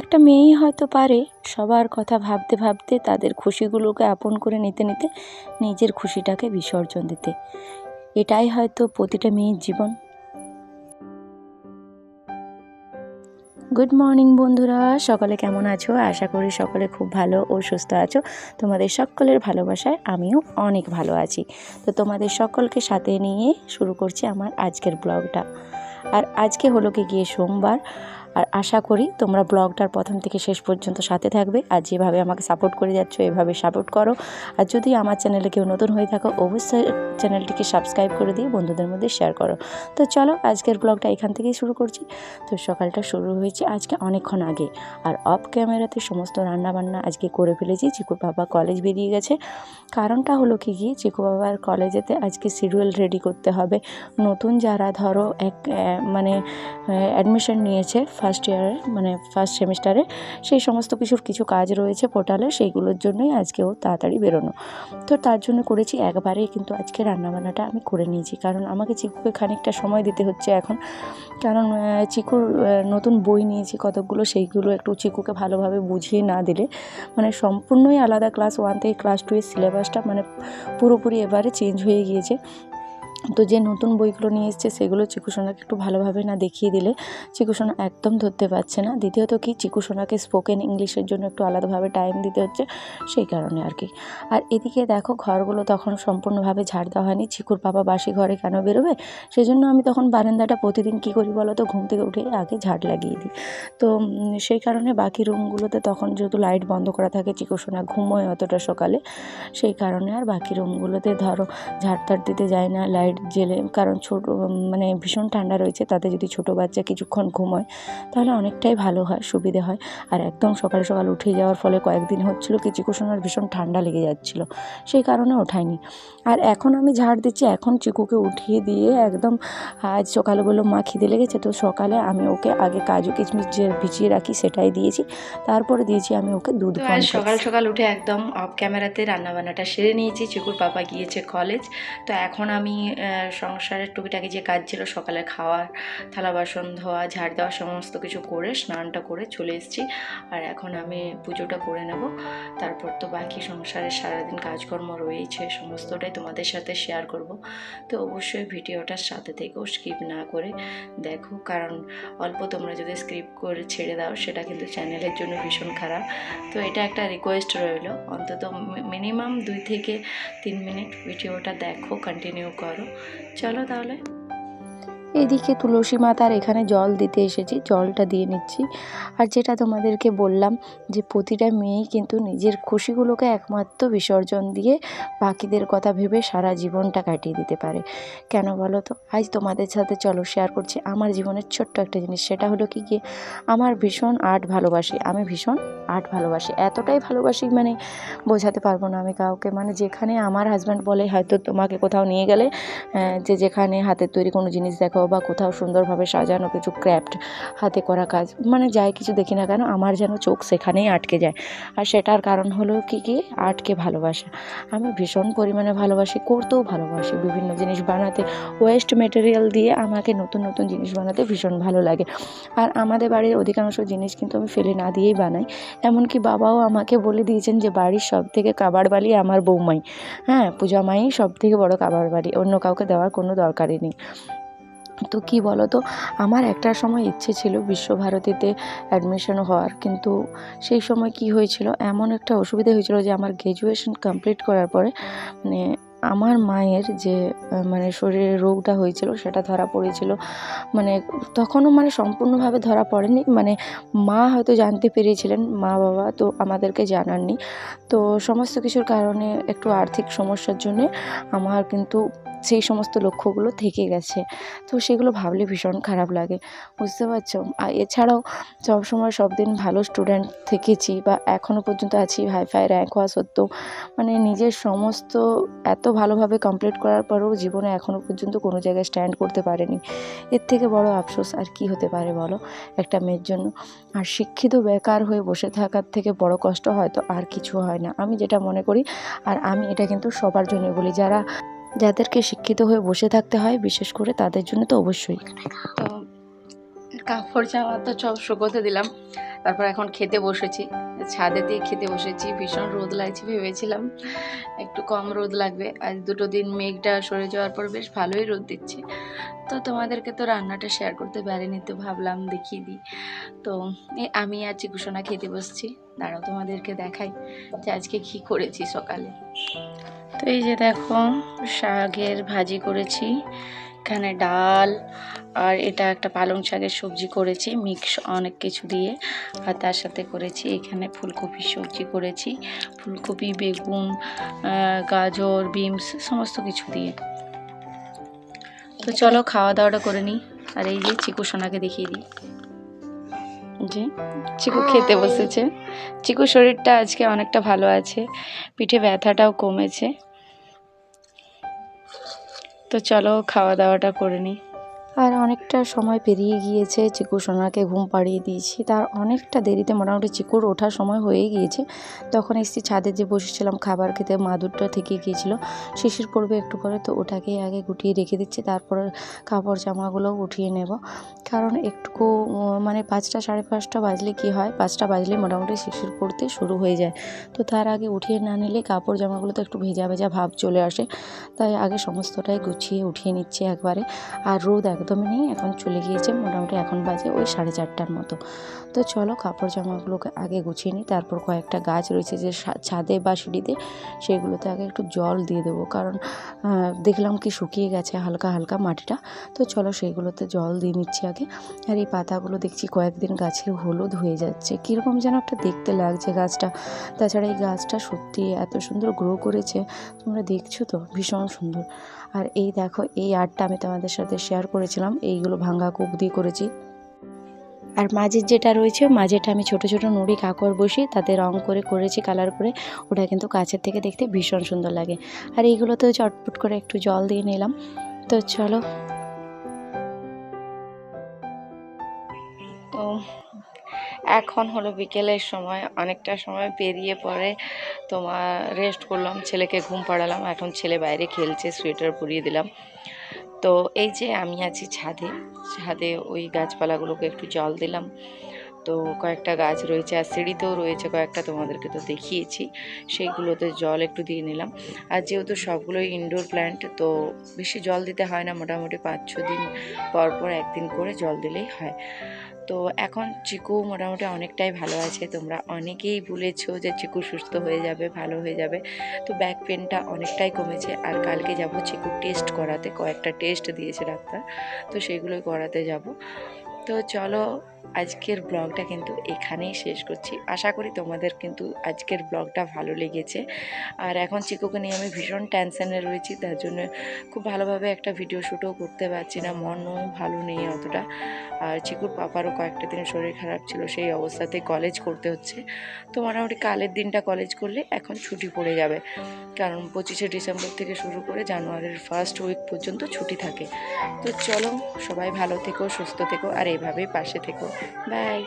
একটা মেয়েই হয়তো পারে সবার কথা ভাবতে ভাবতে তাদের খুশিগুলোকে আপন করে নিতে নিতে নিজের খুশিটাকে বিসর্জন দিতে। এটাই হয়তো প্রতিটা মেয়ের জীবন। গুড মর্নিং বন্ধুরা, সকালে কেমন আছো? আশা করি সকলে খুব ভালো ও সুস্থ আছো। তোমাদের সকলের ভালোবাসায় আমিও অনেক ভালো আছি। তো তোমাদের সকলকে সাথে নিয়ে শুরু করছি আমার আজকের ব্লগটা। আর আজকে হলো গিয়ে সোমবার। আর আশা করি তোমরা ব্লগটার প্রথম থেকে শেষ পর্যন্ত সাথে থাকবে। আর যেভাবে আমাকে সাপোর্ট করে যাচ্ছ এভাবে সাপোর্ট করো। আর যদি আমার চ্যানেলে কেউ নতুন হয়ে থাকো অবশ্যই চ্যানেলটিকে সাবস্ক্রাইব করে দিয়ে বন্ধুদের মধ্যে শেয়ার করো। তো চলো আজকের ব্লগটা এখান থেকেই শুরু করছি। তো সকালটা শুরু হয়েছে আজকে অনেকক্ষণ আগে। আর অফ ক্যামেরাতে সমস্ত রান্নাবান্না আজকে করে ফেলেছি। চিকুর বাবা কলেজ বেরিয়ে গেছে। কারণটা হলো গিয়ে চিকু বাবার কলেজেতে আজকে শিডিউল রেডি করতে হবে। নতুন যারা ধরো অ্যাডমিশন নিয়েছে ফার্স্ট ইয়ারে, মানে ফার্স্ট সেমিস্টারে, সেই সমস্ত কিছু কাজ রয়েছে পোর্টালে, সেইগুলোর জন্যই আজকে ও তাড়াতাড়ি বেরোনো। তো তার জন্য করেছি একবারেই, কিন্তু আজকে রান্নাবান্নাটা আমি করে নিয়েছি। কারণ আমাকে চিকুকে খানিকটা সময় দিতে হচ্ছে এখন। কারণ চিকুর নতুন বই নিয়েছি কতকগুলো, সেইগুলো একটু চিকুকে ভালোভাবে বুঝিয়ে না দিলে, মানে সম্পূর্ণই আলাদা ক্লাস 1 থেকে ক্লাস 2 এর সিলেবাসটা মানে পুরোপুরি এবারে চেঞ্জ হয়ে গিয়েছে। তো যে নতুন বইগুলো নিয়ে এসছে সেগুলো চিকুসোনাকে একটু ভালোভাবে না দেখিয়ে দিলে চিকুসোনা একদম ধরতে পারছে না। দ্বিতীয়ত কি, চিকুসোনাকে স্পোকেন ইংলিশের জন্য একটু আলাদাভাবে টাইম দিতে হচ্ছে, সেই কারণে আর কি। আর এদিকে দেখো ঘরগুলো তখন সম্পূর্ণভাবে ঝাড় দেওয়া হয়নি। চিকুর বাবা বাসি ঘরে কেন বেরোবে, সেই জন্য আমি তখন বারান্দাটা প্রতিদিন কী করি বলো তো, ঘুম থেকে উঠে আগে ঝাড় লাগিয়ে দিই। তো সেই কারণে বাকি রুমগুলোতে তখন যেহেতু লাইট বন্ধ করা থাকে, চিকুসোনা ঘুমোয় অতটা সকালে, সেই কারণে আর বাকি রুমগুলোতে ধরো ঝাড় দিতে যায় না লাইট জেলে। কারণ মানে ভীষণ ঠান্ডা রয়েছে, তাতে যদি ছোটো বাচ্চা কিছুক্ষণ ঘুমোয় তাহলে অনেকটাই ভালো হয়, সুবিধে হয়। আর একদম সকাল সকাল উঠে যাওয়ার ফলে কয়েকদিন হচ্ছিলো কি চিকুসোনার ভীষণ ঠান্ডা লেগে যাচ্ছিলো, সেই কারণে ওঠায়নি। আর এখন আমি ঝাড় দিচ্ছি, এখন চিকুকে উঠিয়ে দিয়ে একদম, আজ সকালে বললো মা খিদে লেগেছে, তো সকালে আমি ওকে আগে কাজু কিশমিশ যে ভিজিয়ে রাখি সেটাই দিয়েছি, তারপরে দিয়েছি আমি ওকে দুধ। আজ সকাল সকাল উঠে একদম অফ ক্যামেরাতে রান্নাবান্নাটা সেরে নিয়েছি। চিকুর পাপা গিয়েছে কলেজ। তো এখন আমি সংসারের টুকিটাকি যে কাজ ছিল, সকালে খাওয়ার, থালা বাসন ধোয়া, ঝাড় দেওয়া, সমস্ত কিছু করে স্নানটা করে চলে এসেছি। আর এখন আমি পুজোটা করে নেব। তারপর তো বাকি সংসারের সারাদিন কাজকর্ম রয়েছে, সমস্তটাই তোমাদের সাথে শেয়ার করব। তো অবশ্যই ভিডিওটার সাথে থেকেও স্কিপ না করে দেখো, কারণ অল্প তোমরা যদি স্কিপ করে ছেড়ে দাও সেটা কিন্তু চ্যানেলের জন্য ভীষণ খারাপ। তো এটা একটা রিকোয়েস্ট রইল, অন্তত মিনিমাম 2 থেকে 3 মিনিট ভিডিওটা দেখো, কন্টিনিউ করো। চলো তাহলে। এদিকে তুলসী মাতার এখানে জল দিতে এসেছি, জলটা দিয়ে নিচ্ছি। আর যেটা তোমাদেরকে বললাম যে প্রতিটা মেয়েই কিন্তু নিজের খুশিগুলোকে একমাত্র বিসর্জন দিয়ে বাকিদের কথা ভেবে সারা জীবনটা কাটিয়ে দিতে পারে। কেন বলো তো? আজ তোমাদের সাথে চলো শেয়ার করছি আমার জীবনের ছোট্ট একটা জিনিস। সেটা হলো কি, আমার ভীষণ আর্ট ভালোবাসি, আমি ভীষণ আর্ট ভালোবাসি, এতটাই ভালোবাসি মানে বোঝাতে পারবো না আমি কাউকে। মানে যেখানে আমার হাজব্যান্ড বলে হয়তো তোমাকে কোথাও নিয়ে গেলে যেখানে হাতের তৈরি কোনো জিনিস দেখো বা কোথাও সুন্দরভাবে সাজানো কিছু ক্র্যাফট, হাতে করা কাজ, মানে যাই কিছু দেখি না কেন আমার যেন চোখ সেখানেই আটকে যায়। আর সেটার কারণ হলো কি, আর্টকে ভালোবাসা। আমি ভীষণ পরিমাণে ভালোবাসি, করতেও ভালোবাসি, বিভিন্ন জিনিস বানাতে, ওয়েস্ট মেটেরিয়াল দিয়ে আমাকে নতুন নতুন জিনিস বানাতে ভীষণ ভালো লাগে। আর আমাদের বাড়ির অধিকাংশ জিনিস কিন্তু আমি ফেলে না দিয়েই বানাই। এমনকি বাবাও আমাকে বলে দিয়েছেন যে বাড়ির সবথেকে কাবাড় বালি আমার বৌমাই, হ্যাঁ পূজা মাই সবথেকে বড় কাবাড় বালি, অন্য কাউকে দেওয়ার কোনো দরকারই নেই। তো কী বলো তো, আমার একটা সময় ইচ্ছে ছিল বিশ্বভারতীতে অ্যাডমিশন হওয়ার, কিন্তু সেই সময় কি হয়েছিল, এমন একটা অসুবিধা হয়েছিল যে আমার গ্র্যাজুয়েশন কমপ্লিট করার পরে মানে আমার মায়ের যে মানে শরীরে রোগটা হয়েছিল সেটা ধরা পড়েছিল। মানে তখনও মানে সম্পূর্ণভাবে ধরা পড়েনি, মানে মা হয়তো জানতে পেরেছিলেন, মা বাবা তো আমাদেরকে জানাননি। তো সমস্ত কিছুর কারণে একটু আর্থিক সমস্যার জন্যে আমার কিন্তু সেই সমস্ত লক্ষ্যগুলো থেকে গেছে। তো সেগুলো ভাবলে ভীষণ খারাপ লাগে, বুঝতে পারছো? আর এছাড়াও সবসময় সব দিন ভালো স্টুডেন্ট থেকেছি বা এখনও পর্যন্ত আছি, হাইফাই র্যাঙ্ক হওয়া সত্ত্বেও মানে নিজের সমস্ত এত ভালোভাবে কমপ্লিট করার পরেও জীবনে এখনও পর্যন্ত কোনো জায়গায় স্ট্যান্ড করতে পারেনি। এর থেকে বড় আফসোস আর কি হতে পারে বলো একটা মেয়ের জন্য? আর শিক্ষিত বেকার হয়ে বসে থাকার থেকে বড় কষ্ট হয়তো আর কিছু হয় না, আমি যেটা মনে করি। আর আমি এটা কিন্তু সবার জন্য বলি, যাদেরকে শিক্ষিত হয়ে বসে থাকতে হয় বিশেষ করে তাদের জন্য তো অবশ্যই। তো কাপড় জামা তো সব শুকোতে দিলাম, তারপর এখন খেতে বসেছি। ছাদে দিয়ে খেতে বসেছি, ভীষণ রোদ লাগছে, ভেবেছিলাম একটু কম রোদ লাগবে। আজ দুটো দিন মেঘটা সরে যাওয়ার পর বেশ ভালোই রোদ দিচ্ছে। তো তোমাদেরকে তো রান্নাটা শেয়ার করতে পারিনি, তো ভাবলাম দেখিয়ে দিই। তো আমি আর চিকুসোনা খেতে বসছি। দাঁড়াও তোমাদেরকে দেখাই যে আজকে কী করেছি সকালে। তো এই যে দেখো, শাকের ভাজি করেছি, এখানে ডাল, আর এটা একটা পালং শাকের সবজি করেছি মিক্স অনেক কিছু দিয়ে। আর তার সাথে করেছি এখানে ফুলকপির সবজি করেছি, ফুলকপি, বেগুন, গাজর, বিনস সমস্ত কিছু দিয়ে। তো চলো খাওয়া দাওয়াটা করে নিই। আর এই যে চিকু সোনাকে দেখিয়ে দিই, যে চিকু খেতে বসেছে। চিকুর শরীরটা আজকে অনেকটা ভালো আছে, পিঠে ব্যথাটাও কমেছে। তো চলো খাওয়া দাওয়াটা করে নিই। আর অনেকটা সময় পেরিয়ে গিয়েছে, চিকু সোনাকে ঘুম পাড়িয়ে দিয়েছি। তার অনেকটা দেরিতে, মোটামুটি চিকুর ওঠার সময় হয়ে গিয়েছে। তখন এসেছি ছাদে, যে বসেছিলাম খাবার খেতে, মাদুরটা থেকে গিয়েছিল, শিশির পড়বে একটু পরে, তো ওটাকে আগে গুটিয়ে রেখে দিচ্ছি। তারপরে কাপড় জামাগুলো উঠিয়ে নেব, কারণ একটুকু মানে 5টা 5:30 বাজলে কি হয়, 5টা বাজলে মোটামুটি শিশির পড়তে শুরু হয়ে যায়। তো তার আগে উঠিয়ে না নিলে কাপড় জামাগুলো তো একটু ভেজা ভেজা ভাব চলে আসে। তাই আগে সমস্তটাই গুছিয়ে উঠিয়ে নিচ্ছি একবারে। আর রোদ একদমই নেই, এখন চলে গিয়েছে, মোটামুটি এখন বাজে ওই 4:30টার মতো। তো চলো কাপড় জামাগুলোকে আগে গুছিয়ে নিই। তারপর কয়েকটা গাছ রয়েছে যে ছাদে বা সিঁড়িতে, সেগুলোতে আগে একটু জল দিয়ে দেবো, কারণ দেখলাম কি শুকিয়ে গেছে হালকা হালকা মাটিটা। তো চলো সেইগুলোতে জল দিয়ে নিচ্ছি আগে। আর এই পাতাগুলো দেখছি কয়েকদিন গাছের হলুদ হয়ে যাচ্ছে, কীরকম যেন একটা দেখতে লাগছে গাছটা। তাছাড়া এই গাছটা সত্যি এত সুন্দর গ্রো করেছে, তোমরা দেখছো তো, ভীষণ সুন্দর। আর এই দেখো, এই আর্টটা আমি তোমাদের সাথে শেয়ার করেছিলাম, এইগুলো ভাঙ্গা কুপ দিয়ে করেছি। আর মাঝের যেটা রয়েছে, মাঝেটা আমি ছোট ছোট নুড়ি কাকর বসিয়ে তাতে রং করে করেছি, কালার করে। ওটা কিন্তু কাছের থেকে দেখতে ভীষণ সুন্দর লাগে। আর এইগুলোতেও চটপট করে একটু জল দিয়ে নিলাম। তো চলো, তো এখন হলো বিকেলের সময়, অনেকটা সময় পেরিয়ে পরে তোমার রেস্ট করলাম, ছেলেকে ঘুম পাড়ালাম। এখন ছেলে বাইরে খেলছে, সোয়েটার পরিয়ে দিলাম। তো এই যে আমি আছি ছাদে, ছাদে ওই গাছপালাগুলোকে একটু জল দিলাম। তো কয়েকটা গাছ রয়েছে, আর সিঁড়িতেও রয়েছে কয়েকটা, তোমাদেরকে তো দেখিয়েছি, সেইগুলোতে জল একটু দিয়ে নিলাম। আর যেহেতু সবগুলোই ইনডোর প্ল্যান্ট, তো বেশি জল দিতে হয় না, মোটামুটি 5-6 দিন পর পর একদিন করে জল দিলেই হয়। তো এখন চিকু মোটামুটি অনেকটাই ভালো আছে। তোমরা অনেকেই বলেছো যে চিকু সুস্থ হয়ে যাবে, ভালো হয়ে যাবে। তো ব্যাক পেনটা অনেকটাই কমেছে। আর কালকে যাব চিকু টেস্ট করাতে, কয়েকটা টেস্ট দিয়েছে ডাক্তার, তো সেগুলোই করাতে যাব। তো চলো, আজকের ব্লগটা কিন্তু এখানেই শেষ করছি। আশা করি তোমাদের কিন্তু আজকের ব্লগটা ভালো লেগেছে। আর এখন চিকুকে নিয়ে আমি ভীষণ টেনশানে রয়েছি, তার জন্য খুব ভালোভাবে একটা ভিডিও শ্যুটও করতে পারছি না, মনও ভালো নেই অতটা। আর চিকুর পাপারও কয়েকটা দিন শরীর খারাপ ছিল, সেই অবস্থাতে কলেজ করতে হচ্ছে। তো মোটামুটি কালের দিনটা কলেজ করলে এখন ছুটি পড়ে যাবে, কারণ 25শে ডিসেম্বর থেকে শুরু করে জানুয়ারির ফার্স্ট উইক পর্যন্ত ছুটি থাকে। তো চলো, সবাই ভালো থেকো, সুস্থ থেকো, আর এইভাবেই পাশে থেকো। বাই।